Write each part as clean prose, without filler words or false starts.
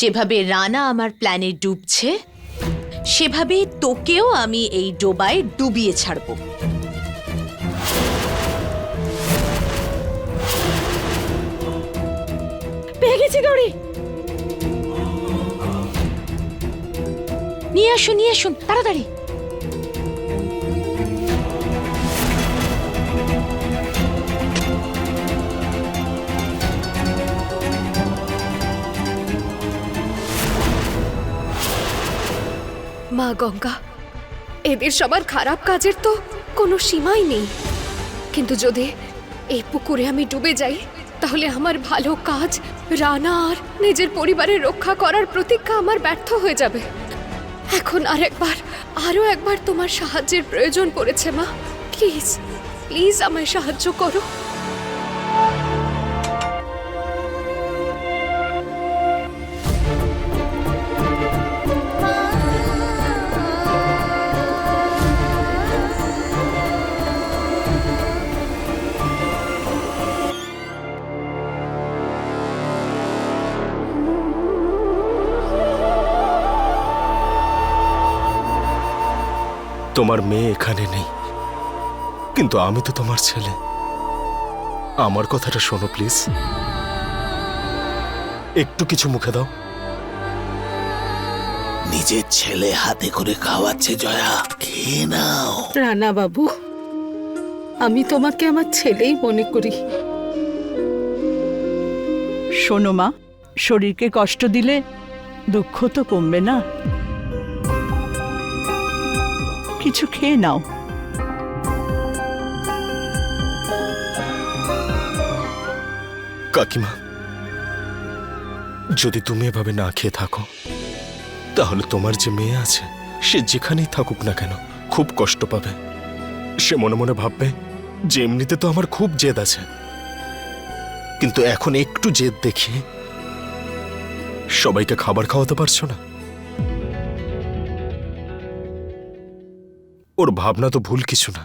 যেভাবে রানা আমার প্ল্যানে ডুবছে সেভাবেই তোকেও আমি এই ডোবায় ডুবিয়ে ছাড়বো। পেয়ে গেছি গৌরী। নিয়ে আসুন তাড়াতাড়ি। মা গঙ্গা, এদের সবার খারাপ কাজের তো কোনো সীমাই নেই, কিন্তু যদি এই পুকুরে আমি ডুবে যাই তাহলে আমার ভালো কাজ, রানা আর নিজের পরিবারের রক্ষা করার প্রতিজ্ঞা আমার ব্যর্থ হয়ে যাবে। এখন আরো একবার তোমার সাহায্যের প্রয়োজন পড়েছে মা। প্লিজ প্লিজ আমায় সাহায্য করো। তোমার মেয়ে এখানে নেই, কিন্তু আমি তো তোমার ছেলে। আমার কথাটা শোনো প্লিজ, একটু কিছু মুখে দাও। নিজের ছেলে হাতে করে খাওয়াচ্ছে জয়া, খেয়ে নাও। রানা বাবু, আমি তোমাকে আমার ছেলেই মনে করি। শোনো মা, শরীরকে কষ্ট দিলে দুঃখ তো কমবে না। কিছু খেয়ে নাও। কাকিমা, যদি তুমি এভাবে না খেয়ে থাকো তাহলে তোমার যে মেয়ে আছে সে যেখানেই থাকুক না কেন খুব কষ্ট পাবে। সে মনে মনে ভাববে যে এমনিতে তো আমার খুব জেদ আছে, কিন্তু এখন একটু জেদ দেখিয়ে সবাইকে খাবার খাওয়াতে পারছো না। ওর ভাবনা তো ভুল কিছু না,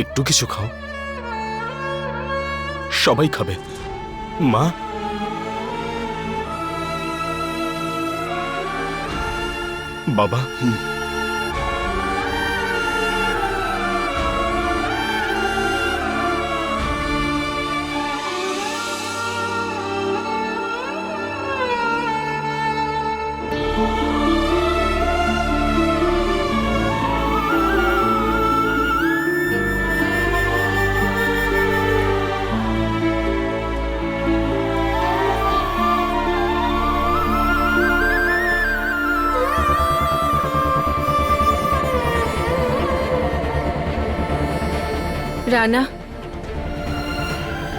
একটু কিছু খাও, সবাই খাবে। মা, বাবা, রানা,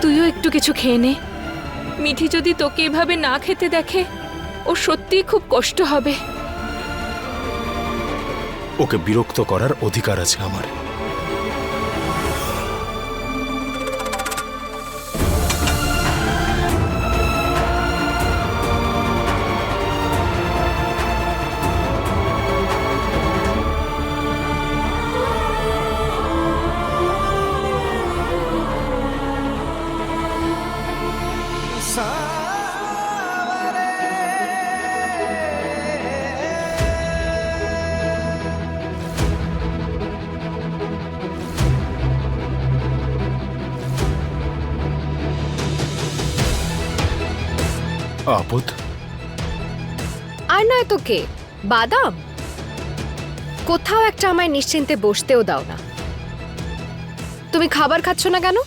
তুইও একটু কিছু খেয়ে নে। মিঠি যদি তোকে এভাবে না খেতে দেখে ও সত্যিই খুব কষ্ট হবে। ওকে বিরক্ত করার অধিকার আছে আমার। আপদ, আর নয় তোকে বাদাম, কোথাও একটা আমায় নিশ্চিন্তে বসতেও দাও না। তুমি খাবার খাচ্ছ না কেন?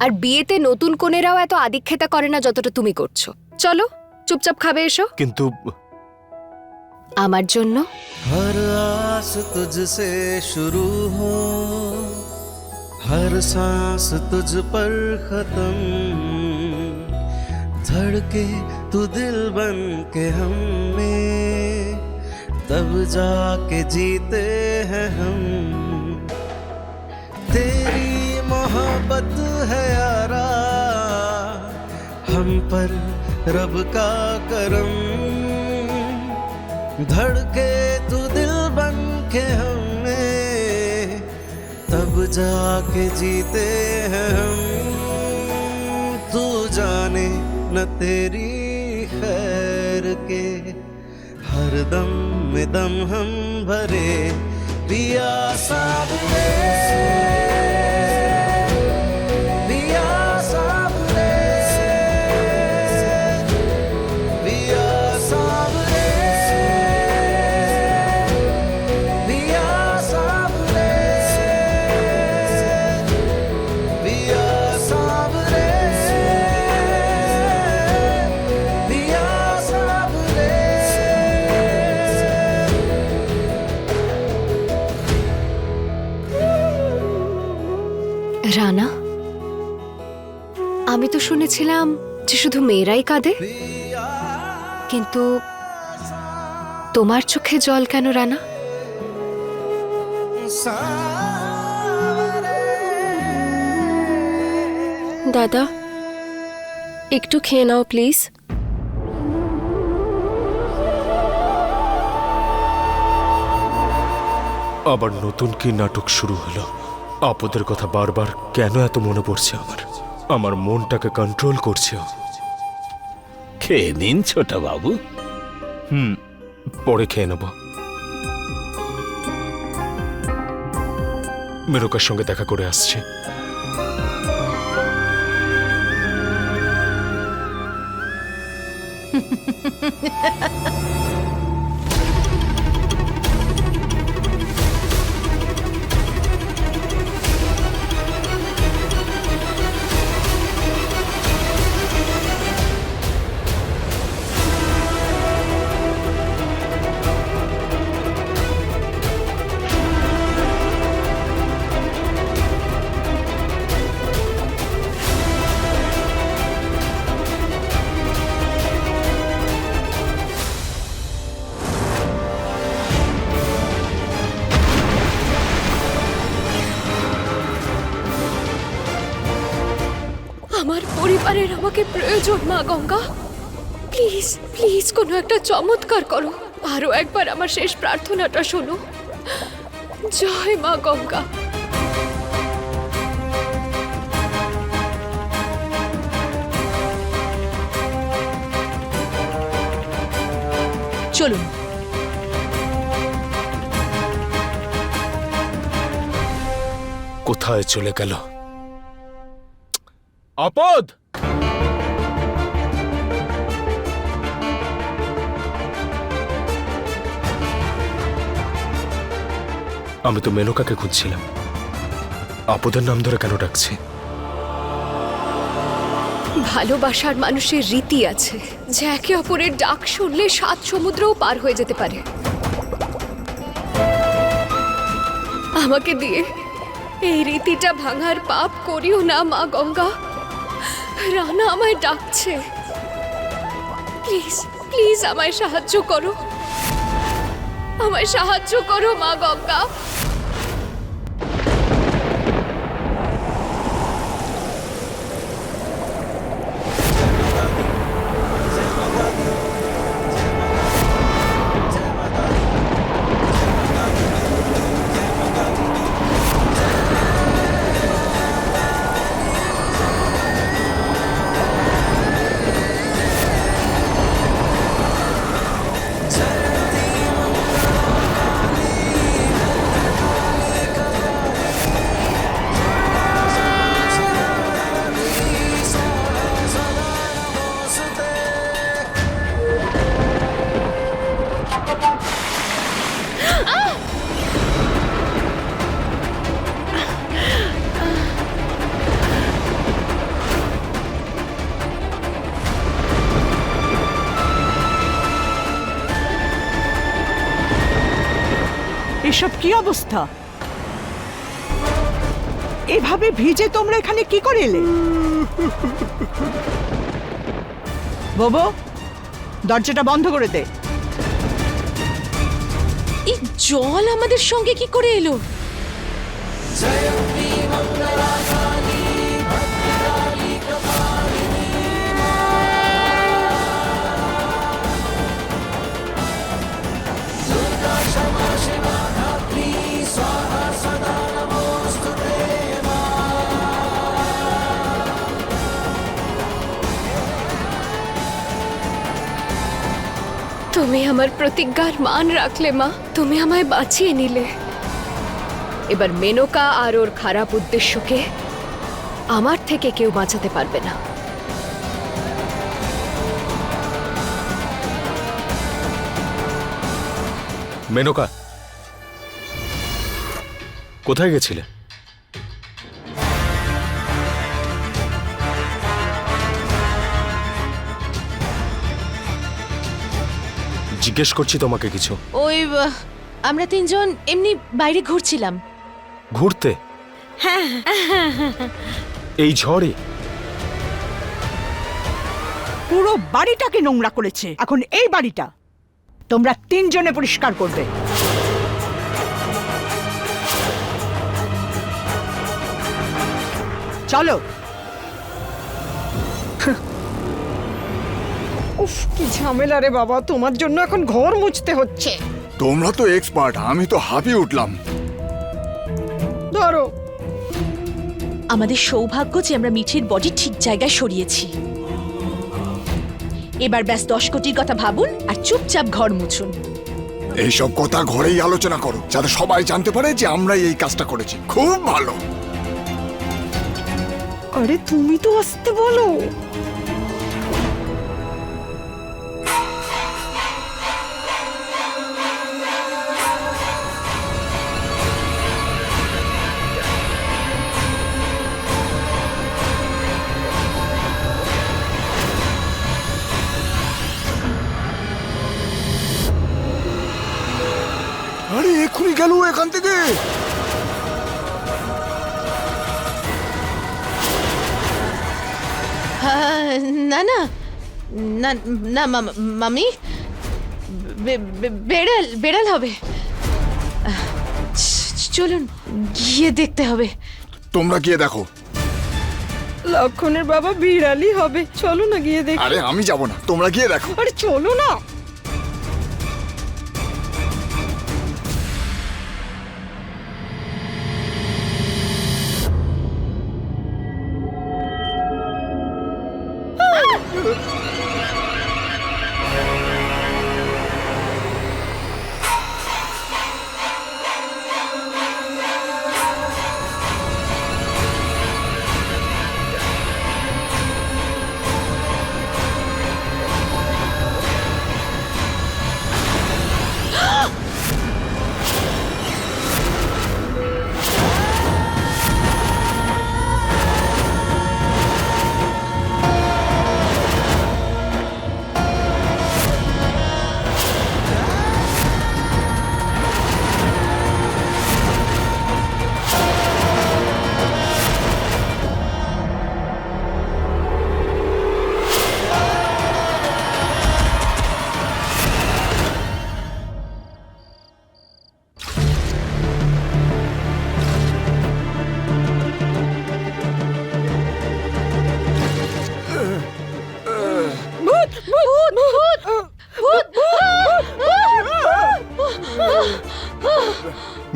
আর বিয়েতে নতুন কনেরাও এত আদিক্ষেতা করে না যতটা তুমি করছো। চলো চুপচাপ খাবে এসো। কিন্তু আমার জন্য। हर आस तुझसे शुरू हो, हर सांस तुझ पर खत्म, धड़के तू दिल बन के हम में, तब जाके जीते हैं हम। तेरी मोहब्बत है यारा, हम पर रब का करम, धड़के तू दिल बन के हमें, तब जाके जीते हैं हम। तू जाने न तेरी खैर के, हर दम में दम हम भरे पिया साबरे, पिया साबरे, पिया साबरे, पिया साबरे, पिया साबरे, पिया साबरे। রানা, আমি তো শুনেছিলাম যে শুধু মেয়েরাই কাঁদে, কিন্তু তোমার চোখে জল কেন রানা? দাদা, একটু খেয়ে নাও প্লিজ। আবার নতুন কি নাটক শুরু হলো? আপদের কথা বারবার কেন এত মনে পড়ছে আমার? আমার মনটাকে কন্ট্রোল করছে ও। খেয়ে নিন ছোট বাবু। পরে খেয়ে নেব। মেনকার সঙ্গে দেখা করে আসছে। আমার পরিবারের আমাকে প্রয়োজন মা গঙ্গা। প্লিজ প্লিজ কোনো একটা চমৎকার করো। আরো একবার আমার শেষ প্রার্থনাটা শোনো। জয় মা গঙ্গা। চলুন। কোথায় চলে গেল আপদ? আমি তো মেনকাকে খুঁজছিলাম। আপদের নাম ধরে কেন ডাকছে? ভালোবাসার মানুষের রীতি আছে যে একে অপরের ডাক শুনলে 7 সমুদ্রও পার হয়ে যেতে পারে। আমাকে দিয়ে এই রীতিটা ভাঙার পাপ করিও না মা গঙ্গা। রানা আমায় ডাকছে। প্লিজ প্লিজ আমায় সাহায্য করো, আমায় সাহায্য করো মা গঙ্গা। এসব কি অবস্থা? এভাবে ভিজে তোমরা এখানে কি করে এলে? বাবু, দরজাটা বন্ধ করে দে। এই জল আমাদের সঙ্গে কি করে এলো? তুমি আমার প্রতিজ্ঞার মান রাখলে মা, তুমি আমায় বাঁচিয়ে নিলে। এবার মেনকা আর ওর খারাপ উদ্দেশ্যকে আমার থেকে কেউ বাঁচাতে পারবে না। মেনকা, কোথায় গেছিলে? জিজ্ঞেস করছি তোমাকে কিছু। ওই আমরা তিনজন এমনি বাইরে ঘুরছিলাম। ঘুরতে? এই ঝড়ে? পুরো বাড়িটাকে নোংরা করেছে। এখন এই বাড়িটা তোমরা তিনজনে পরিষ্কার করবে। চলো। উফ, কি ঝামেলা রে বাবা, তোমার জন্য এখন ঘর মুছতে হচ্ছে। তোমরা তো এক্সপার্ট, আমি তো হাঁপিয়ে উঠলাম। ধরো। আমাদের সৌভাগ্য যে আমরা মিঠির বডি ঠিক জায়গায় সরিয়েছি। এবার ব্যাস 10 কোটির কথা ভাবুন আর চুপচাপ ঘর মুছুন। এইসব কথা ঘরেই আলোচনা করো, যাতে সবাই জানতে পারে যে আমরাই এই কাজটা করেছি। খুব ভালো। আরে তুমি তো আসতে বলো। আরে এক্ষুনি গেল এখান থেকে। না না না না মামি, বেড়াল হবে। চলুন গিয়ে দেখতে হবে। তোমরা গিয়ে দেখো। লক্ষণের বাবা বিড়ালি হবে, চলো না গিয়ে দেখি। আরে আমি যাব না, তোমরা গিয়ে দেখো। আরে চলো না।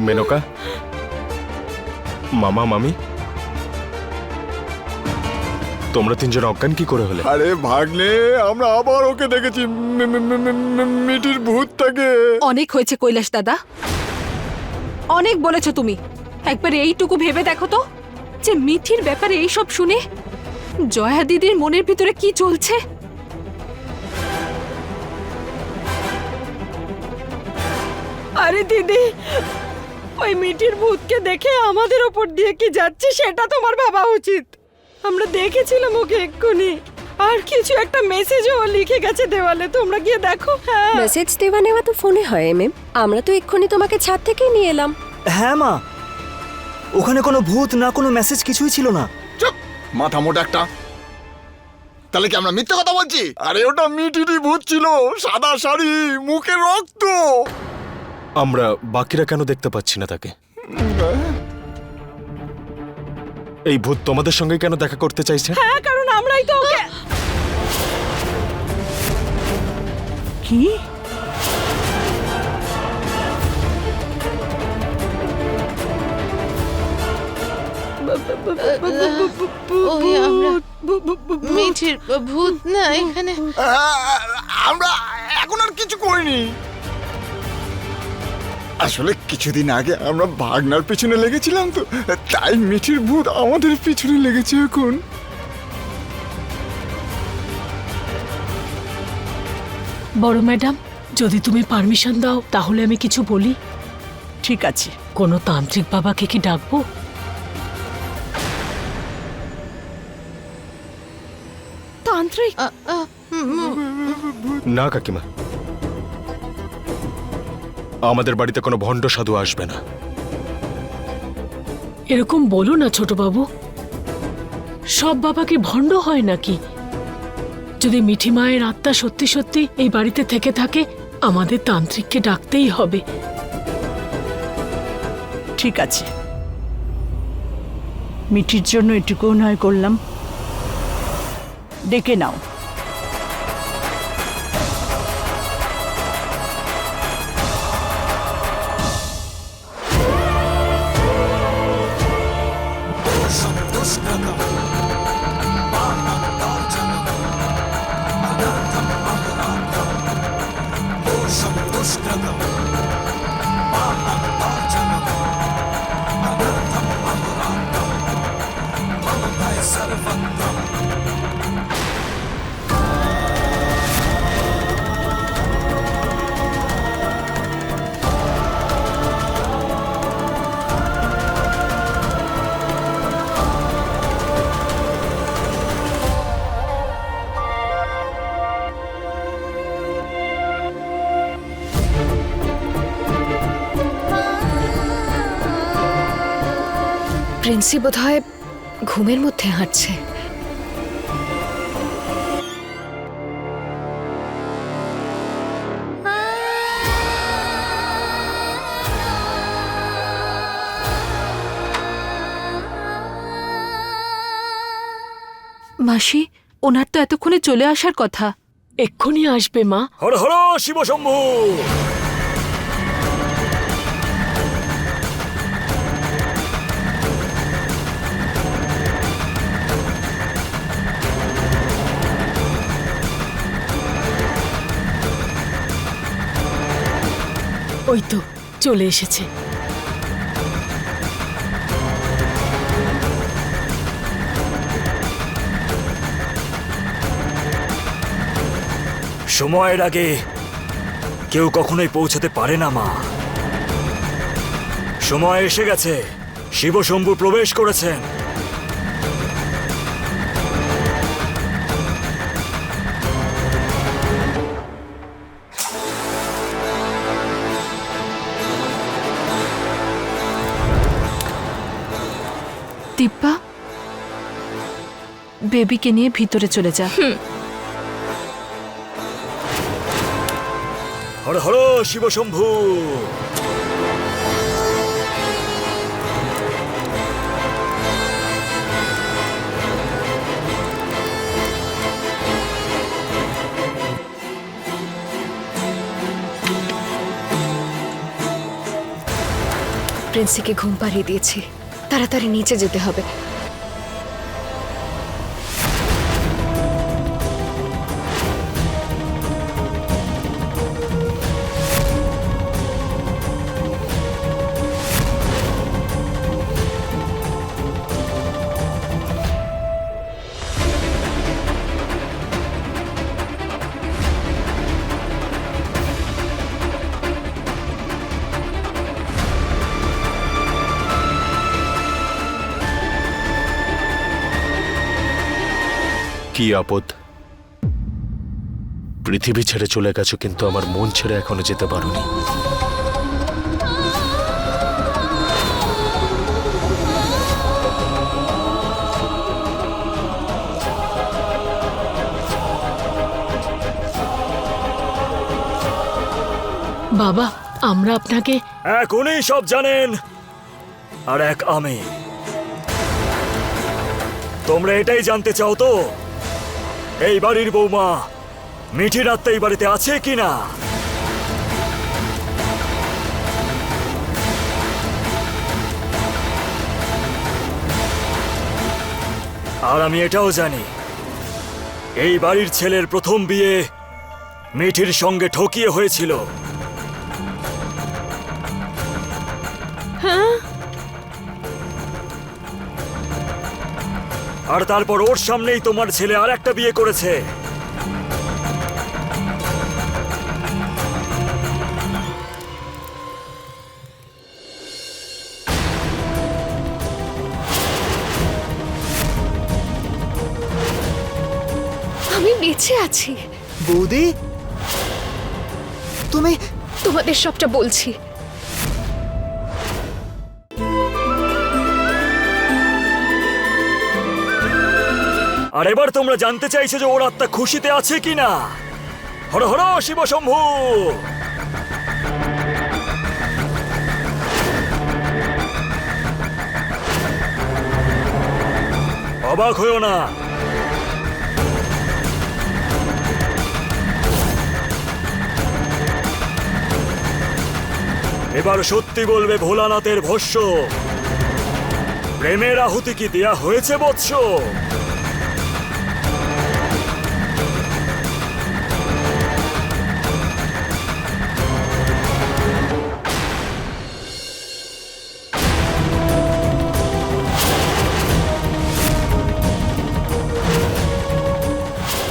মেনকা, মামা মামি, তোমরা তিনজন অজ্ঞান কি করে হলে? আরে ভাগ্নে, আমরা আবার ওকে দেখেছি, মিঠির ভূতটাকে। অনেক হয়েছে কৈলাস দাদা, অনেক বলেছো তুমি। একবার এইটুকু ভেবে দেখো তো যে মিঠির ব্যাপারে এইসব শুনে জয়া দিদির মনের ভিতরে কি চলছে। আরে দিদি, ওই মিঠির ভূতকে দেখে আমাদের ওপর দিয়ে কি যাচ্ছে সেটা তোমার ভাবা উচিত। আমরা দেখেছিলাম ওকে এক্ষুনি, আর কিছু একটা মেসেজও লিখে গেছে দেওয়ালে, তোমরা গিয়ে দেখো। হ্যাঁ, মেসেজ দেওয়া নেওয়া তো ফোনে হয় ম্যাম। আমরা তো এক্ষুনি তোমাকে ছাদ থেকেই নিয়ে এলাম। হ্যাঁ মা, ওখানে কোনো ভূত না কোনো মেসেজ কিছুই ছিল না। চুপ, মাথা মোটা একটা। তাহলে কি আমরা মিথ্যে কথা বলছি? আরে ওটা মিঠিরই ভূত ছিল, সাদা শাড়ি, মুখে রক্ত। আমরা বাকিরা কেন দেখতে পাচ্ছি না তাকে? এই ভূত তোমাদের সঙ্গে কেন দেখা করতে চাইছে? হ্যাঁ, কারণ আমরাই তো ওকে। কি? ওই আমরা মিঠির ভূত না এখানে। আমরা এখন আর কিছু ডুবোইনি। আসলে কিছুদিন আগে আমরা ভাগনার পেছনে লেগেছিলাম তো, তাই মিঠির ভূত আমাদের পিছনে লেগেছে এখন। বড় ম্যাডাম, যদি তুমি পারমিশন দাও তাহলে আমি কিছু বলি। ঠিক আছে, কোনো তান্ত্রিক বাবাকে কি ডাকবো? তান্ত্রিক? না কাকিমা, আমাদের বাড়িতে কোনো ভণ্ড সাধু আসবে না। এরকম বলো না ছোট বাবু, সব বাবা কি ভণ্ড হয় নাকি? যদি মিঠি মায়ের আত্মা সত্যি সত্যি এই বাড়িতে থেকে থাকে, আমাদের তান্ত্রিককে ডাকতেই হবে। ঠিক আছে, মিঠির জন্য এটুকুও নয় করলাম, ডেকে নাও। প্রিন্সি বোধহয় ঘুমের মধ্যে হাঁটছে। মাসি, ওনার তো এতক্ষণে চলে আসার কথা। এক্ষুনি আসবে মা। হর হর শিব শম্ভু। ওই তো চলে এসেছে। সময়ের আগে কেউ কখনোই পৌঁছাতে পারে না মা। সময় এসে গেছে, শিবশম্ভু প্রবেশ করেছেন। দিব্যা, বেবিকে নিয়ে ভিতরে চলে যা। হর হর শিবশম্ভু। প্রিন্সিকে ঘুম পাড়িয়ে দিয়েছি, তাড়াতাড়ি নিচে যেতে হবে। কি আপদ, পৃথিবী ছেড়ে চলে গেছো কিন্তু আমার মন ছেড়ে এখনো যেতে পারোনি। বাবা, আমরা আপনাকে এক উনি সব জানেন আর এক আমি। তোমরা এটাই জানতে চাও তো এই বাড়ির বৌমা মিঠির আত্মা এই বাড়িতে আছে কিনা? আর আমি এটাও জানি এই বাড়ির ছেলের প্রথম বিয়ে মিঠির সঙ্গে ঠকিয়ে হয়েছিল। আর তারপর ওর সামনেই তোমার ছেলে আর একটা বিয়ে করেছে। আমি বেঁচে আছি। বৌদি তুমি তোমাদের সবটা বলছি। আর এবার তোমরা জানতে চাইছো যে ওর আত্মা খুশিতে আছে কিনা। হর হর শিব শম্ভু। অবাক হইও না, এবার সত্যি বলবে ভোলানাথের ভস্য। প্রেমের আহুতি কি দেয়া হয়েছে বৎস?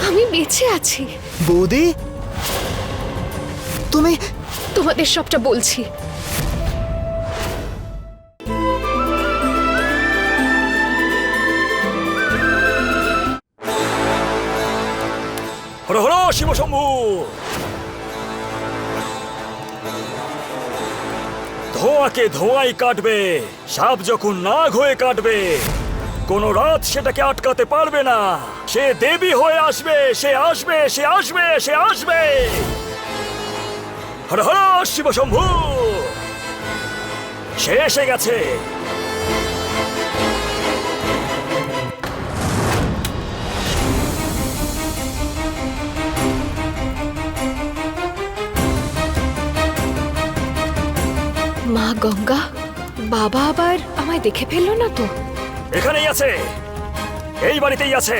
আমি বেঁচে আছি। বৌদি তুমি তোমাদের সবটা বলছি। হর হর শিব শম্ভু। ধোঁয়াকে ধোঁয়াই কাটবে, সাপ যখন নাগ হয়ে কাটবে, কোন রাত সেটাকে আটকাতে পারবে না। সে দেবী হয়ে আসবে, সে আসবে, সে আসবে, সে আসবে। হর হর শিব শম্ভু। সে এসে গেছে। মা গঙ্গা, বাবা আবার আমায় দেখে ফেললো না তো? এখানেই আছে, এই বাড়িতেই আছে।